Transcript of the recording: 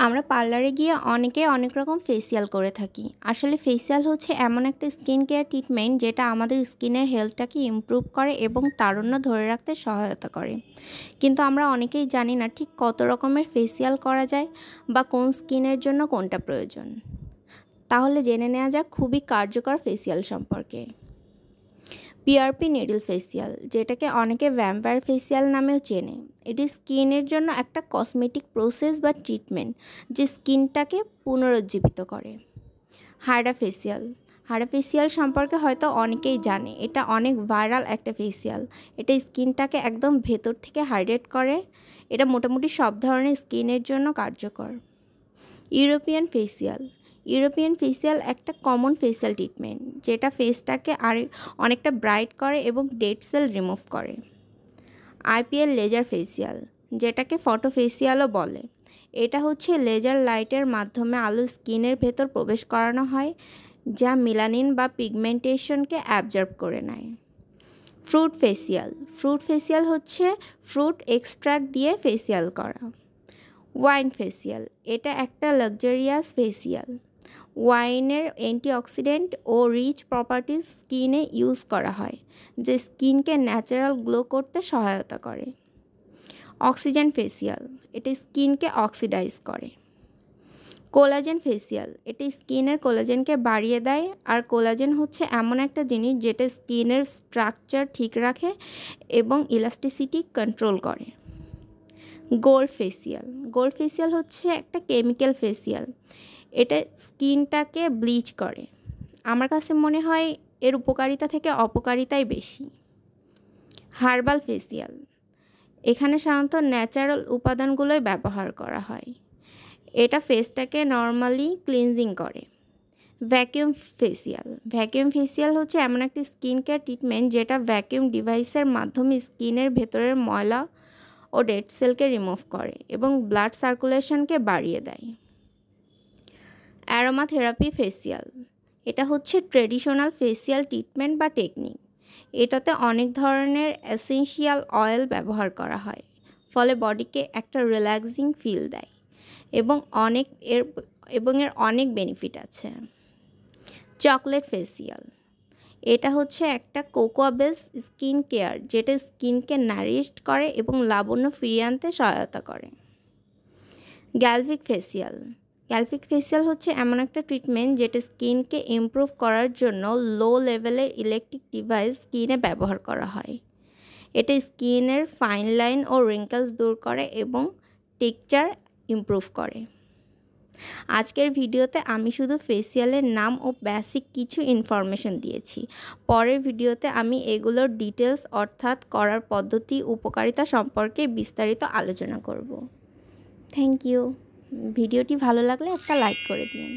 আমরা পার্লারে গিয়ে অনেকে অনেক রকম ফেসিয়াল করে থাকি। আসলে ফেসিয়াল হচ্ছে এমন একটা স্কিন কেয়ার ট্রিটমেন্ট যেটা আমাদের স্কিনের হেলথটাকে ইমপ্রুভ করে এবং তারুণ্য ধরে রাখতে সহায়তা করে। কিন্তু আমরা অনেকেই জানি না ঠিক কত রকমের ফেসিয়াল করা যায় বা কোন স্কিনের জন্য কোনটা প্রয়োজন। তাহলে জেনে নেওয়া যাক খুবই কার্যকর ফেসিয়াল সম্পর্কে। পিআরপি নিডল ফেসিয়াল, যেটাকে অনেকে ভ্যাম্পায়ার ফেসিয়াল নামেও চেনে। এটি স্কিনের জন্য একটা কসমেটিক প্রসেস বা ট্রিটমেন্ট যে স্কিনটাকে পুনরুজ্জীবিত করে। হায়ড্রা ফেসিয়াল, হায়ড্রা ফেসিয়াল সম্পর্কে হয়তো অনেকেই জানে। এটা অনেক ভাইরাল একটা ফেসিয়াল। এটা স্কিনটাকে একদম ভেতর থেকে হাইড্রেট করে। এটা মোটামুটি সব ধরনের স্কিনের জন্য কার্যকর। ইউরোপিয়ান ফেসিয়াল, ইউরোপিয়ান ফেসিয়াল একটা কমন ফেসিয়াল ট্রিটমেন্ট যেটা ফেসটাকে অনেকটা ব্রাইট করে এবং ডেড সেল রিমুভ করে। আইপিএল লেজার ফেসিয়াল, যেটাকে ফটো ফেসিয়ালও বলে। এটা হচ্ছে লেজার লাইটের মাধ্যমে আলো স্কিনের ভেতর প্রবেশ করানো হয়, যা মেলানিন বা পিগমেন্টেশনকে অ্যাবজর্ব করে নেয়। ফ্রুট ফেসিয়াল, ফ্রুট ফেসিয়াল হচ্ছে ফ্রুট এক্সট্রাক্ট দিয়ে ফেসিয়াল করা। ওয়াইন ফেসিয়াল, এটা একটা লাক্সারিয়াস ফেসিয়াল। ওয়াইনের অ্যান্টিঅক্সিডেন্ট ও রিচ প্রপার্টিজ স্কিনে ইউজ করা হয়, যে স্কিনকে ন্যাচারাল গ্লো করতে সহায়তা করে। অক্সিজেন ফেসিয়াল, এটা স্কিনকে অক্সিডাইজ করে। কোলাজেন ফেসিয়াল, এটি স্কিনের কোলাজেনকে বাড়িয়ে দেয়। আর কোলাজেন হচ্ছে এমন একটা জিনিস যেটা স্কিনের স্ট্রাকচার ঠিক রাখে এবং ইলাস্টিসিটি কন্ট্রোল করে। গোল্ড ফেসিয়াল, গোল্ড ফেসিয়াল হচ্ছে একটা কেমিক্যাল ফেসিয়াল। এটা স্কিনটাকে ব্লিচ করে। আমার কাছে মনে হয় এর উপকারিতা থেকে অপকারিতাই বেশি। হার্বাল ফেসিয়াল, এখানে সাধারণত ন্যাচারাল উপাদানগুলোই ব্যবহার করা হয়। এটা ফেসটাকে নর্মালি ক্লিনজিং করে। ভ্যাকিউম ফেসিয়াল, ভ্যাকিউম ফেসিয়াল হচ্ছে এমন একটি স্কিন কেয়ার ট্রিটমেন্ট যেটা ভ্যাকিউম ডিভাইসের মাধ্যমে স্কিনের ভেতরের ময়লা ও ডেড সেলকে রিমুভ করে এবং ব্লাড সার্কুলেশনকে বাড়িয়ে দেয়। অ্যারোমা থেরাপি ফেসিয়াল, এটা হচ্ছে ট্রেডিশনাল ফেসিয়াল ট্রিটমেন্ট বা টেকনিক। এটাতে অনেক ধরনের এসেনশিয়াল অয়েল ব্যবহার করা হয়, ফলে বডিকে একটা রিল্যাক্সিং ফিল দেয় এবং এর অনেক বেনিফিট আছে। চকলেট ফেসিয়াল, এটা হচ্ছে একটা কোকোয়া বেস স্কিন কেয়ার যেটা স্কিনকে নারিশড করে এবং লাবণ্য ফিরিয়ে আনতে সহায়তা করে। গ্যালভিক ফেসিয়াল, গ্যালভিক ফেসিয়াল হচ্ছে এমন একটা ট্রিটমেন্ট যেটা স্কিনকে ইমপ্রুভ করার জন্য লো লেভেলের ইলেকট্রিক ডিভাইস স্কিনে ব্যবহার করা হয়। এটা স্কিনের ফাইন লাইন ও রিঙ্কেলস দূর করে এবং টেক্সচার ইমপ্রুভ করে। আজকের ভিডিওতে আমি শুধু ফেসিয়ালের নাম ও বেসিক কিছু ইনফরমেশন দিয়েছি। পরের ভিডিওতে আমি এগুলোর ডিটেলস অর্থাৎ করার পদ্ধতি, উপকারিতা সম্পর্কে বিস্তারিত আলোচনা করব। Thank you. ভিডিওটি ভালো লাগলে একটা লাইক করে দিন।